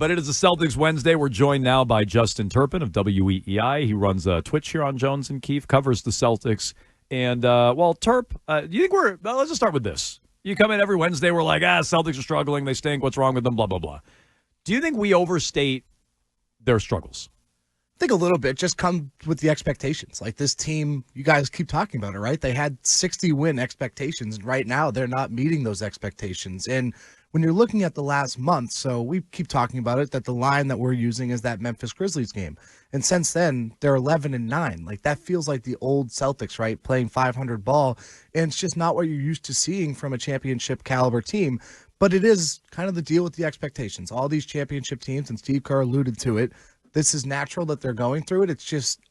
But it is a Celtics Wednesday. We're joined now by Justin Turpin of WEEI. He runs Twitch here on Jones and Keefe, covers the Celtics. And, Turp, do you think let's just start with this. You come in every Wednesday, we're like, Celtics are struggling, they stink, what's wrong with them, blah, blah, blah. Do you think we overstate their struggles? I think a little bit. Just come with the expectations. Like this team, you guys keep talking about it, right? They had 60-win expectations, and right now they're not meeting those expectations. And when you're looking at the last month, so we keep talking about it, that the line that we're using is that Memphis Grizzlies game. And since then, they're 11-9. Like that feels like the old Celtics, right? Playing 500 ball. And it's just not what you're used to seeing from a championship caliber team. But it is kind of the deal with the expectations. All these championship teams, and Steve Kerr alluded to it, this is natural that they're going through it.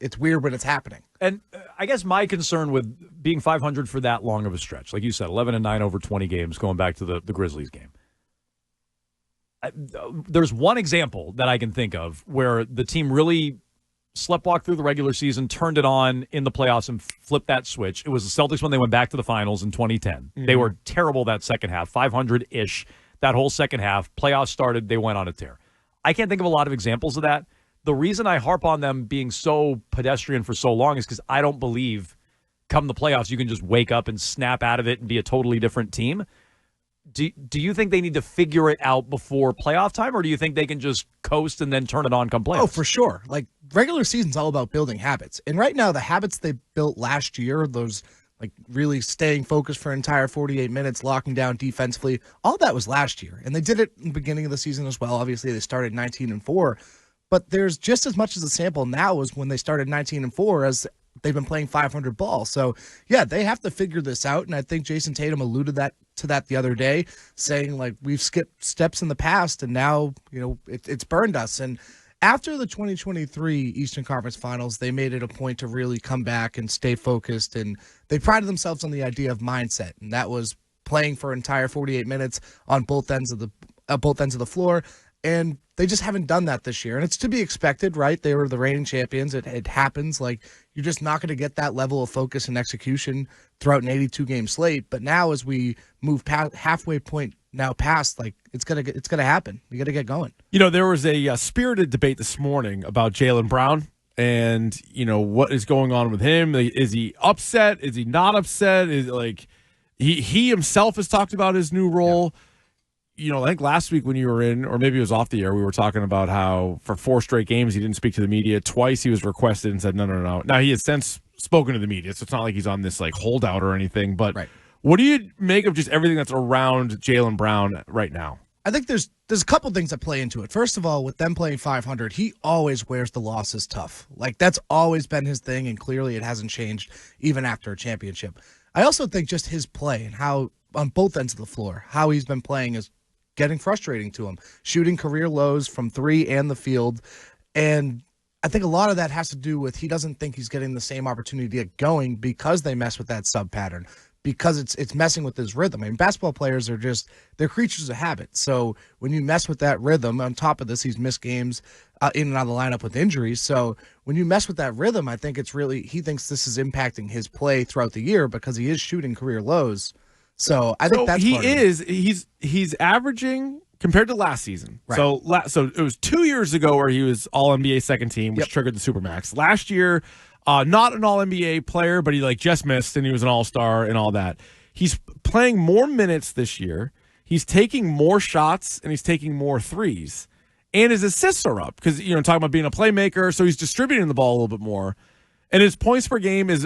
It's weird when it's happening. And I guess my concern with being 500 for that long of a stretch, like you said, 11-9 over 20 games, going back to the Grizzlies game. There's one example that I can think of where the team really sleptwalked through the regular season, turned it on in the playoffs, and flipped that switch. It was the Celtics when they went back to the finals in 2010. Mm-hmm. They were terrible that second half, 500-ish that whole second half. Playoffs started, they went on a tear. I can't think of a lot of examples of that. The reason I harp on them being so pedestrian for so long is because I don't believe come the playoffs you can just wake up and snap out of it and be a totally different team. Do you think they need to figure it out before playoff time, or do you think they can just coast and then turn it on come playoffs? Oh, for sure. Like, regular season's all about building habits. And right now, the habits they built last year, those like really staying focused for an entire 48 minutes, locking down defensively, all that was last year. And they did it in the beginning of the season as well. Obviously, they started 19-4. But there's just as much as a sample now as when they started 19-4 as they've been playing 500 ball. So, yeah, they have to figure this out. And I think Jason Tatum alluded to that the other day, saying, like, we've skipped steps in the past, and now, it's burned us. And after the 2023 Eastern Conference Finals, they made it a point to really come back and stay focused. And they prided themselves on the idea of mindset. And that was playing for an entire 48 minutes on both ends of the floor. And they just haven't done that this year. And it's to be expected, right? They were the reigning champions. It happens. Like, you're just not going to get that level of focus and execution throughout an 82-game slate. But now as we move past halfway point now past, like, it's gonna happen. We got to get going. There was a spirited debate this morning about Jaylen Brown and, what is going on with him. Is he upset? Is he not upset? Is he himself has talked about his new role. Yeah. I think last week when you were in, or maybe it was off the air, we were talking about how for 4 straight games he didn't speak to the media. Twice he was requested and said, no. Now, he has since spoken to the media, so it's not like he's on this, holdout or anything. But right. What do you make of just everything that's around Jaylen Brown right now? I think there's a couple things that play into it. First of all, with them playing 500, he always wears the losses tough. Like, that's always been his thing, and clearly it hasn't changed even after a championship. I also think just his play and how, on both ends of the floor, how he's been playing is getting frustrating to him, shooting career lows from 3 and the field. And I think a lot of that has to do with he doesn't think he's getting the same opportunity to get going because they mess with that sub pattern, because it's messing with his rhythm. I mean, basketball players they're creatures of habit. So when you mess with that rhythm, on top of this, he's missed games in and out of the lineup with injuries. So when you mess with that rhythm, I think he thinks this is impacting his play throughout the year because he is shooting career lows. So I think that's part of it. He's averaging compared to last season. Right. So it was 2 years ago where he was All NBA second team, which triggered the Supermax. Last year, not an All NBA player, but he just missed and he was an All Star and all that. He's playing more minutes this year. He's taking more shots and he's taking more threes, and his assists are up because talking about being a playmaker. So he's distributing the ball a little bit more, and his points per game is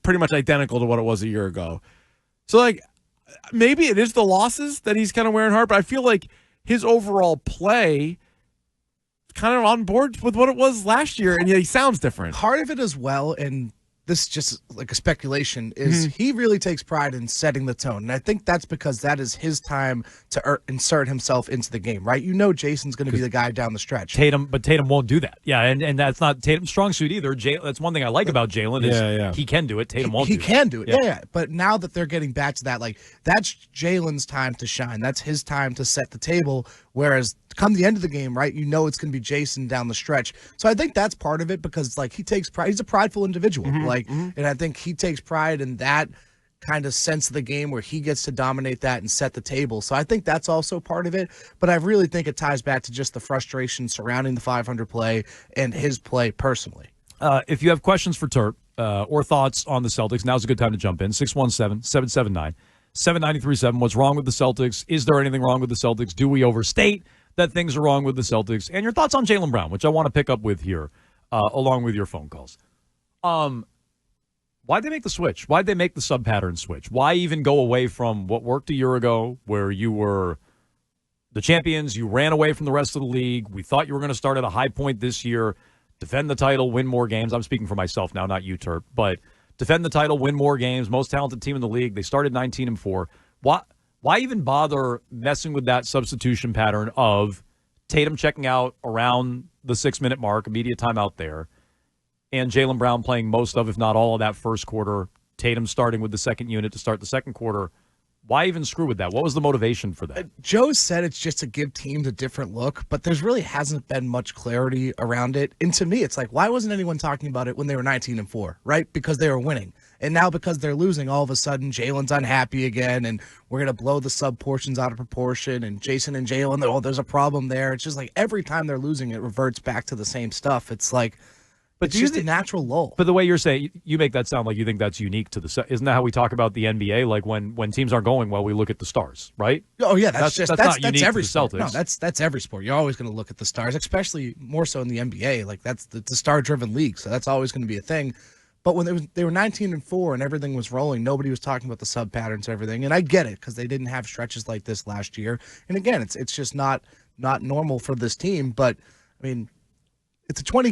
pretty much identical to what it was a year ago. So maybe it is the losses that he's kind of wearing hard, but I feel like his overall play is kind of on board with what it was last year, and he sounds different. Part of it as well, and this is just like a speculation, is he really takes pride in setting the tone. And I think that's because that is his time to insert himself into the game, right? Jason's going to be the guy down the stretch. Tatum won't do that. Yeah, and that's not Tatum's strong suit either. That's one thing I like about Jaylen is he can do it. Tatum won't do it. He can do it, yeah. But now that they're getting back to that, that's Jaylen's time to shine. That's his time to set the table, whereas come the end of the game, right, it's going to be Jason down the stretch. So I think that's part of it because, he takes pride. He's a prideful individual. And I think he takes pride in that kind of sense of the game where he gets to dominate that and set the table. So I think that's also part of it. But I really think it ties back to just the frustration surrounding the 500 play and his play personally. If you have questions for Turp or thoughts on the Celtics, now's a good time to jump in. 617-779-7937. What's wrong with the Celtics? Is there anything wrong with the Celtics? Do we overstate that things are wrong with the Celtics? And your thoughts on Jaylen Brown, which I want to pick up with here, along with your phone calls. Why'd they make the switch? Why'd they make the sub-pattern switch? Why even go away from what worked a year ago where you were the champions, you ran away from the rest of the league, we thought you were going to start at a high point this year, defend the title, win more games. I'm speaking for myself now, not you, Turp, but defend the title, win more games, most talented team in the league. They started 19-4. Why even bother messing with that substitution pattern of Tatum checking out around the 6-minute mark, immediate timeout there, and Jaylen Brown playing most of, if not all of that first quarter, Tatum starting with the second unit to start the second quarter? Why even screw with that? What was the motivation for that? Joe said it's just to give teams a different look, but there's really hasn't been much clarity around it. And to me, it's like, why wasn't anyone talking about it when they were 19-4, right? Because they were winning. And now because they're losing, all of a sudden, Jalen's unhappy again, and we're going to blow the sub portions out of proportion, and Jason and Jalen, oh, there's a problem there. It's just like every time they're losing, it reverts back to the same stuff. It's like, but it's just a natural lull. But the way you're saying, you make that sound like you think that's unique to the. Isn't that how we talk about the NBA? Like when teams aren't going well, we look at the stars, right? Oh yeah, that's every sport. No, that's every sport. You're always going to look at the stars, especially more so in the NBA. Like that's the star-driven league, so that's always going to be a thing. But when they were 19-4 and everything was rolling, nobody was talking about the sub patterns and everything. And I get it because they didn't have stretches like this last year. And again, it's just not normal for this team. But I mean, it's a 20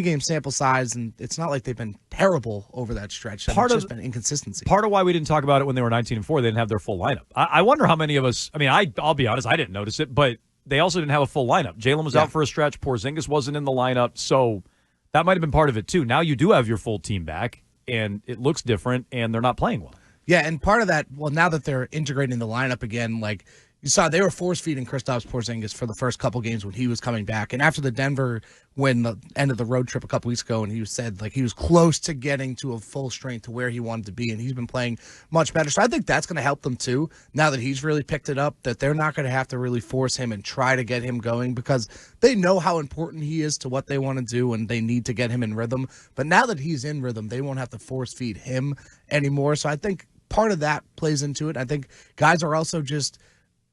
game sample size, and it's not like they've been terrible over that stretch. It's just been inconsistency. Part of why we didn't talk about it when they were 19-4, they didn't have their full lineup. I wonder how many of us. I mean, I'll be honest, I didn't notice it, but they also didn't have a full lineup. Jalen was out for a stretch. Porzingis wasn't in the lineup, so that might have been part of it too. Now you do have your full team back, and it looks different, and they're not playing well. Yeah, and part of that, well, now that they're integrating the lineup again, like you saw, they were force-feeding Kristaps Porzingis for the first couple games when he was coming back. And after the Denver win, the end of the road trip a couple weeks ago, and he said like he was close to getting to a full strength to where he wanted to be, and he's been playing much better. So I think that's going to help them too, now that he's really picked it up, that they're not going to have to really force him and try to get him going because they know how important he is to what they want to do, and they need to get him in rhythm. But now that he's in rhythm, they won't have to force-feed him anymore. So I think part of that plays into it. I think guys are also just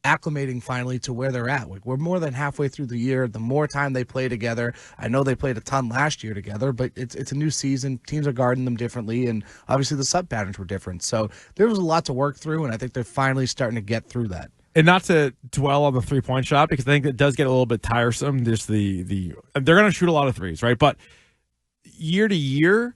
acclimating finally to where they're at. Like, we're more than halfway through the year. The more time they play together, I know they played a ton last year together, but it's a new season. Teams are guarding them differently, and obviously the sub patterns were different. So there was a lot to work through, and I think they're finally starting to get through that. And not to dwell on the 3-point shot, because I think it does get a little bit tiresome. Just they're going to shoot a lot of threes, right? But year to year,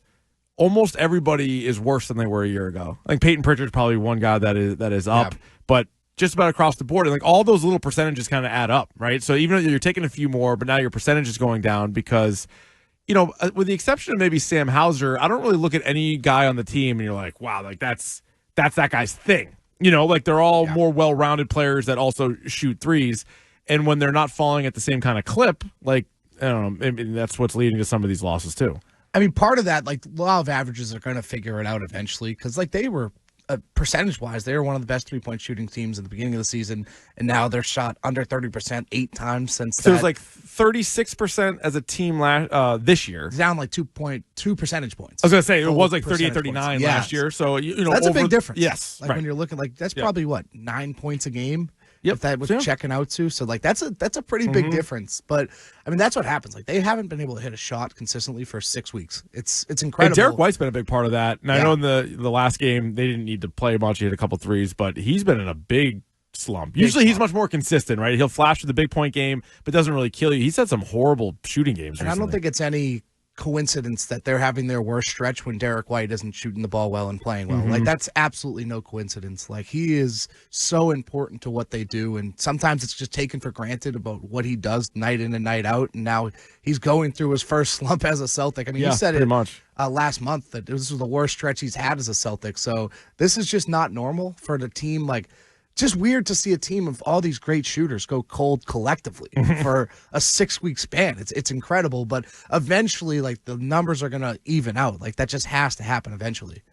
almost everybody is worse than they were a year ago. Like Peyton Pritchard's probably one guy that is up, but just about across the board. And like all those little percentages kind of add up, right? So even though you're taking a few more, but now your percentage is going down because, you know, with the exception of maybe Sam Hauser, I don't really look at any guy on the team and you're like, wow, like that's that guy's thing. You know, like they're all more well-rounded players that also shoot threes. And when they're not falling at the same kind of clip, like, I don't know, maybe that's what's leading to some of these losses too. I mean, part of that, like, law of averages are going to figure it out eventually because, like, they were, percentage-wise, they were one of the best three-point shooting teams at the beginning of the season, and now they're shot under 30% 8 times since So it was like 36% as a team this year. It's down like 2.2 percentage points. I was going to say, it was like 38-39 last year. So, you know, that's a big difference. Yes. Like when you're looking, like, that's probably, 9 points a game? Yep. If that was checking out to. So, like, that's a pretty big difference. But, I mean, that's what happens. Like, they haven't been able to hit a shot consistently for 6 weeks. It's incredible. And Derek White's been a big part of that. And I know in the last game, they didn't need to play much. He hit a couple threes, but he's been in a big slump. Usually he's much more consistent, right? He'll flash to the big point game, but doesn't really kill you. He's had some horrible shooting games recently. I don't think it's any coincidence that they're having their worst stretch when Derek White isn't shooting the ball well and playing well. Like, that's absolutely no coincidence. Like, he is so important to what they do, and sometimes it's just taken for granted about what he does night in and night out, and now he's going through his first slump as a Celtic. I mean, he said it last month that this was the worst stretch he's had as a Celtic, so this is just not normal for the team. Like, just weird to see a team of all these great shooters go cold collectively for a 6-week span. It's incredible, but eventually, like, the numbers are going to even out. Like, that just has to happen eventually.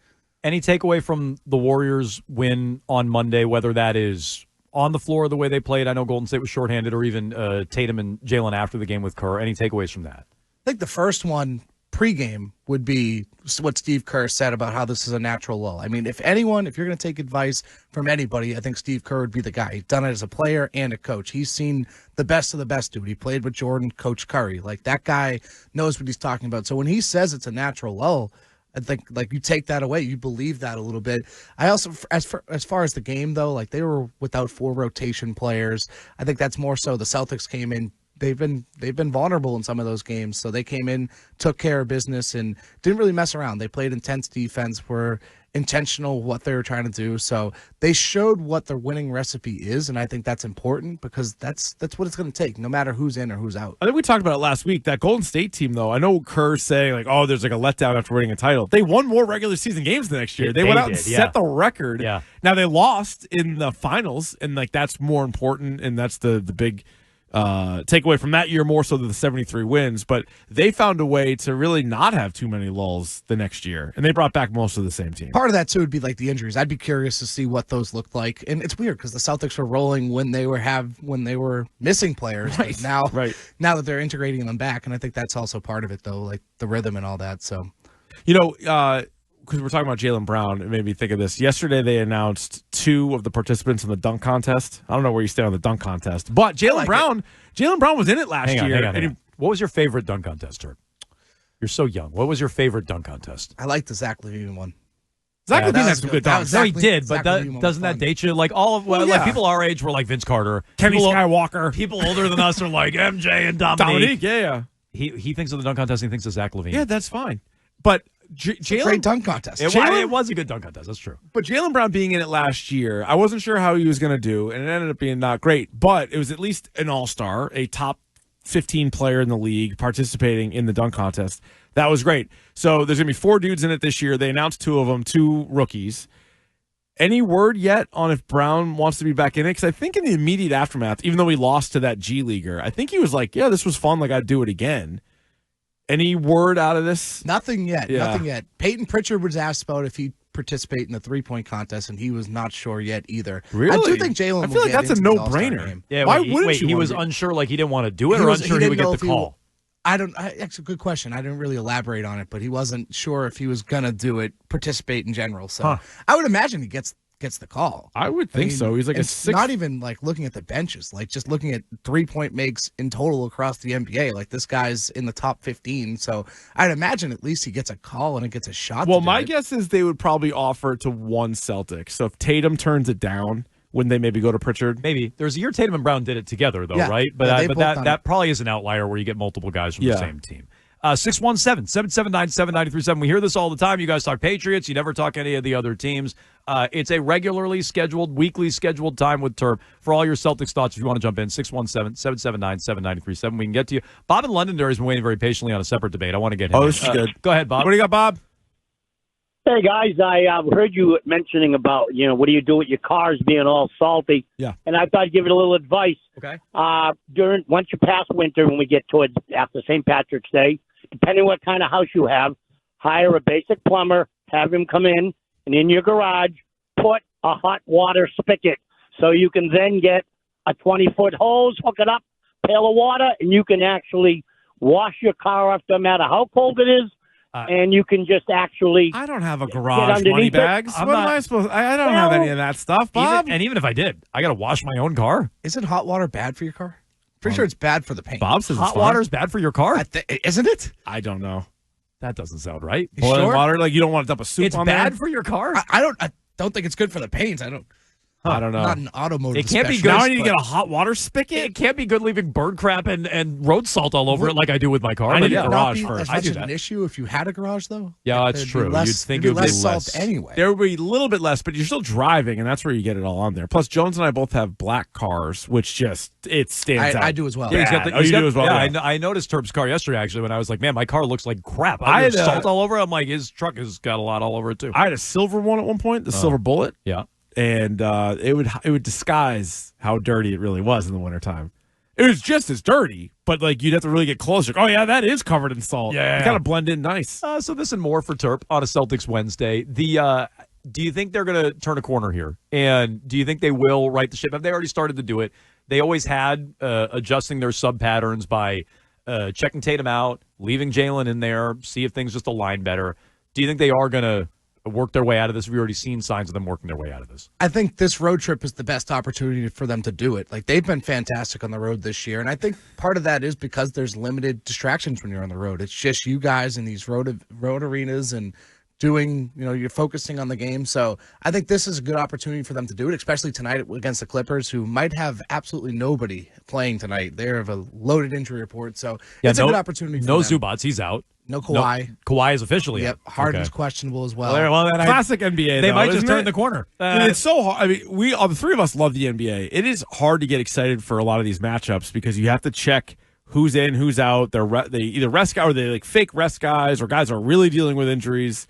Any takeaway from the Warriors win on Monday, whether that is on the floor the way they played? I know Golden State was shorthanded, or even Tatum and Jalen after the game with Kerr. Any takeaways from that? I think the first one pregame would be what Steve Kerr said about how this is a natural lull. I mean, if you're going to take advice from anybody, I think Steve Kerr would be the guy. He's done it as a player and a coach. He's seen the best of the best do it. He played with Jordan, Coach Curry. Like, that guy knows what he's talking about. So when he says it's a natural lull, I think, like, you take that away, you believe that a little bit. I also, as far as the game, though, like, they were without 4 rotation players. I think that's more so the Celtics came in. They've been vulnerable in some of those games, so they came in, took care of business, and didn't really mess around. They played intense defense, were intentional what they were trying to do. So they showed what their winning recipe is, and I think that's important because that's what it's going to take, no matter who's in or who's out. I think we talked about it last week. That Golden State team, though, I know Kerr's saying, like, oh, there's like a letdown after winning a title. They won more regular season games the next year. They went out and set the record. Yeah. Now, they lost in the finals, and like that's more important, and that's the big takeaway from that year, more so than the 73 wins. But they found a way to really not have too many lulls the next year, and they brought back most of the same team. Part of that too would be like the injuries. I'd be curious to see what those looked like, and it's weird because the Celtics were rolling when they were missing players. Right. Now that they're integrating them back, and I think that's also part of it, though, like the rhythm and all that. So, because we're talking about Jaylen Brown, it made me think of this. Yesterday, they announced 2 of the participants in the dunk contest. I don't know where you stand on the dunk contest, but Jaylen Brown was in it last year. Hang on. What was your favorite dunk contest, Turp? You're so young. What was your favorite dunk contest? I like the Zach LaVine one. Zach LaVine had some good dunks. No, he did, but doesn't that date you? Like like people our age were like Vince Carter, Kenny Skywalker. People older than us are like MJ and Dominique. Yeah. He thinks of the dunk contest. He thinks of Zach LaVine. Yeah, that's fine. But Jaylen, great dunk contest. It was a good dunk contest. That's true. But Jaylen Brown being in it last year, I wasn't sure how he was going to do, and it ended up being not great. But it was at least an all-star, a top 15 player in the league participating in the dunk contest. That was great. So there's going to be 4 dudes in it this year. They announced 2 of them, 2 rookies. Any word yet on if Brown wants to be back in it? Because I think in the immediate aftermath, even though he lost to that G Leaguer, I think he was like, yeah, this was fun. Like, I'd do it again. Any word out of this? Nothing yet. Yeah. Nothing yet. Peyton Pritchard was asked about if he'd participate in the 3-point contest, and he was not sure yet either. Really? I do think Jalen. I feel like that's a no-brainer. Yeah. Why wouldn't you? He was unsure, like he didn't want to do it, or unsure he would get the call. That's a good question. I didn't really elaborate on it, but he wasn't sure if he was gonna do it, participate in general. So I would imagine he gets the call. I would think so. He's like not even like looking at the benches, like just looking at 3-point makes in total across the NBA. Like, this guy's in the top 15, so I'd imagine at least he gets a call and it gets a shot. Well, my guess is they would probably offer it to one Celtic. So if Tatum turns it down, wouldn't they maybe go to Pritchard? Maybe. There's a year Tatum and Brown did it together, though, yeah. right? But that probably is an outlier where you get multiple guys from the same team. 617-779-7937. We hear this all the time. You guys talk Patriots. You never talk any of the other teams. It's a regularly scheduled, weekly scheduled time with Turp. For all your Celtics thoughts, if you want to jump in, 617-779-7937. We can get to you. Bob in Londonderry has been waiting very patiently on a separate debate. I want to get him. Oh, this is good. Go ahead, Bob. What do you got, Bob? Hey, guys, I heard you mentioning about, what do you do with your cars being all salty? Yeah. And I thought I'd give it a little advice. Okay. Once you pass winter, when we get towards after St. Patrick's Day, depending what kind of house you have, hire a basic plumber, have him come in, and in your garage, put a hot water spigot so you can then get a 20-foot hose, hook it up, pail of water, and you can actually wash your car off no matter how cold it is. And you can just actually. I don't have a garage money bags. What am I supposed? I don't have any of that stuff, Bob. Even if I did, I got to wash my own car. Isn't hot water bad for your car? Pretty sure it's bad for the paint. Bob says hot water is bad for your car. Isn't it? I don't know. That doesn't sound right. Boiling water, like you don't want to dump a soup on there. It's bad for your car. I don't think it's good for the paint. I don't know. Not an automotive. It can't be good. Now I need to get a hot water spigot. It can't be good leaving bird crap and road salt all over it like I do with my car. I need a garage garage first. first. As much of an issue if you had a garage, though. Yeah, that's true. You'd think it would be less salt anyway. There would be a little bit less, but you're still driving, and that's where you get it all on there. Plus, Jones and I both have black cars, which it stands out. I do as well. Yeah, you do as well. Yeah, I noticed Turp's car yesterday, actually, when I was like, man, my car looks like crap. I had salt all over it. I'm like, his truck has got a lot all over it, too. I had a silver one at one point, the silver bullet. Yeah. And it would disguise how dirty it really was in the wintertime. It was just as dirty, but like you'd have to really get close. Like, oh yeah, that is covered in salt. Yeah, it kind of blend in nice. So this and more for Turp on a Celtics Wednesday. do you think they're going to turn a corner here? And do you think they will right the ship? Have they already started to do it? They always had adjusting their sub patterns by checking Tatum out, leaving Jalen in there, see if things just align better. Do you think they are going to work their way out of this? Have you already seen signs of them working their way out of this? I think this road trip is the best opportunity for them to do it. Like, they've been fantastic on the road this year, and I think part of that is because there's limited distractions when you're on the road. It's just you guys in these road arenas and doing, you're focusing on the game. So I think this is a good opportunity for them to do it, especially tonight against the Clippers, who might have absolutely nobody playing tonight. They have a loaded injury report, so it's a good opportunity for them. Zubats, he's out. No Kawhi. Kawhi is officially out. Harden's questionable as well. Classic NBA. They might just turn the corner. It's so hard. I mean, all the three of us love the NBA. It is hard to get excited for a lot of these matchups because you have to check who's in, who's out. They either rest guys or they like fake rest guys or guys are really dealing with injuries.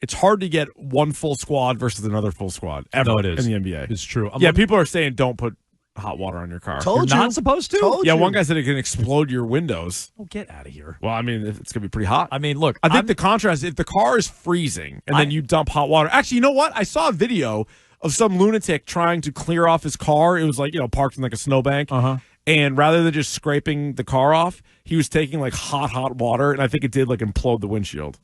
It's hard to get one full squad versus another full squad ever in the NBA. It's true. People are saying don't put hot water on your car. You're not supposed to? One guy said it can explode your windows. Oh, get out of here. Well, I mean, it's going to be pretty hot. I mean, look. I think the contrast, if the car is freezing and then you dump hot water. Actually, you know what? I saw a video of some lunatic trying to clear off his car. It was like, parked in like a snowbank. And rather than just scraping the car off, he was taking like hot water, and I think it did like implode the windshield.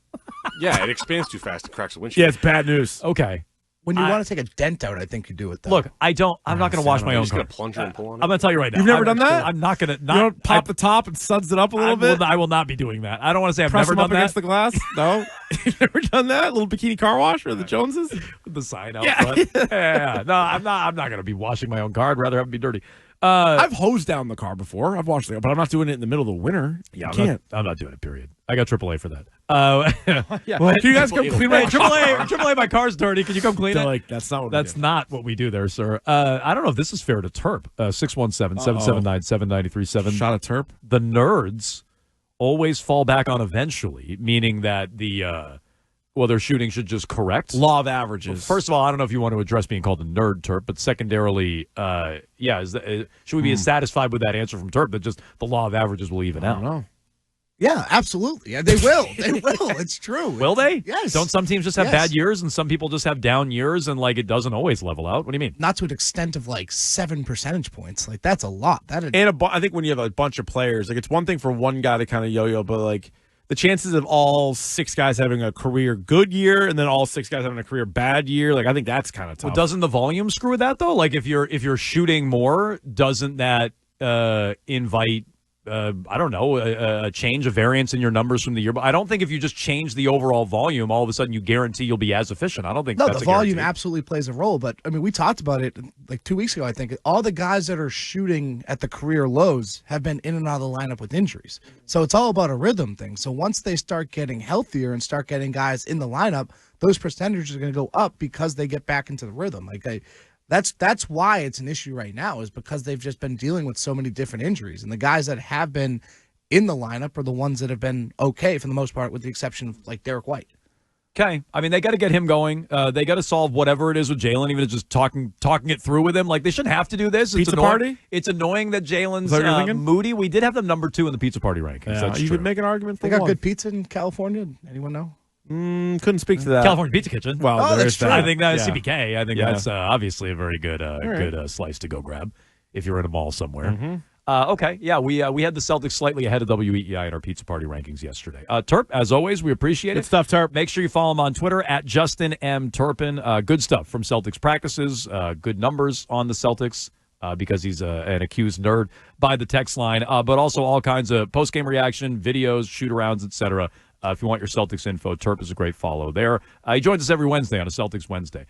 Yeah, it expands too fast. It cracks the windshield. Yeah, it's bad news. Okay. When you want to take a dent out, I think you do it, though. Look, I'm not going to wash my own car. You're just going to plunger and pull on it? I'm going to tell you right now. You've never done that? I'm not going to. You don't pop the top and suds it up a little bit? I will not be doing that. I don't want to say I've Press never them done up against that. the glass? No? You've never done that? A little bikini car wash or the Joneses? With the sign out front. Yeah. No, I'm not going to be washing my own car. I'd rather have it be dirty. I've hosed down the car before. I've washed it, but I'm not doing it in the middle of the winter. Yeah, I'm not doing it, period. I got AAA for that. Yeah. Can you guys come clean my car? AAA, my car's dirty. Can you come clean it? Like, that's not what That's not what we do there, sir. I don't know if this is fair to Terp. 617-779-7937. Shot of Terp. The nerds always fall back on eventually, meaning that their shooting should just correct. Law of averages. First of all, I don't know if you want to address being called a nerd, Terp, but secondarily, should we be satisfied with that answer from Terp that just the law of averages will even out? I don't know. Yeah, absolutely. Yeah, they will. They will. It's true. Will they? Yes. Don't some teams just have bad years and some people just have down years and it doesn't always level out? What do you mean? Not to an extent of 7 percentage points. That's a lot. I think when you have a bunch of players, it's one thing for one guy to kind of yo-yo, but the chances of all 6 guys having a career good year and then all 6 guys having a career bad year, I think that's kind of tough. Well, doesn't the volume screw with that though? If you're shooting more, doesn't that invite a change, a variance in your numbers from the year? But I don't think if you just change the overall volume, all of a sudden you guarantee you'll be as efficient. I don't think that's the volume absolutely plays a role. But I mean, we talked about it 2 weeks ago. I think all the guys that are shooting at the career lows have been in and out of the lineup with injuries. So it's all about a rhythm thing. So once they start getting healthier and start getting guys in the lineup, those percentages are going to go up because they get back into the rhythm. That's why it's an issue right now, is because they've just been dealing with so many different injuries. And the guys that have been in the lineup are the ones that have been okay for the most part, with the exception of Derek White. Okay. I mean, they got to get him going. They got to solve whatever it is with Jalen, even if it's just talking it through with him. They shouldn't have to do this. Pizza party? It's annoying that Jalen's moody. We did have them number 2 in the pizza party rankings. Yeah, That's you true. could make an argument for They got one. good pizza in California. Anyone know? Couldn't speak to that. California Pizza Kitchen. Well, that's true. I think that's CPK. I think Yeah. that's obviously a very good slice to go grab if you're in a mall somewhere. Mm-hmm. Okay, yeah, we had the Celtics slightly ahead of WEEI in our pizza party rankings yesterday. Terp, as always, we appreciate it. Good stuff, Terp. Make sure you follow him on Twitter at Justin M. Turpin. Good stuff from Celtics practices. Good numbers on the Celtics because he's an accused nerd by the text line. But also all kinds of post-game reaction, videos, shoot-arounds, etc. If you want your Celtics info, Terp is a great follow there. He joins us every Wednesday on a Celtics Wednesday.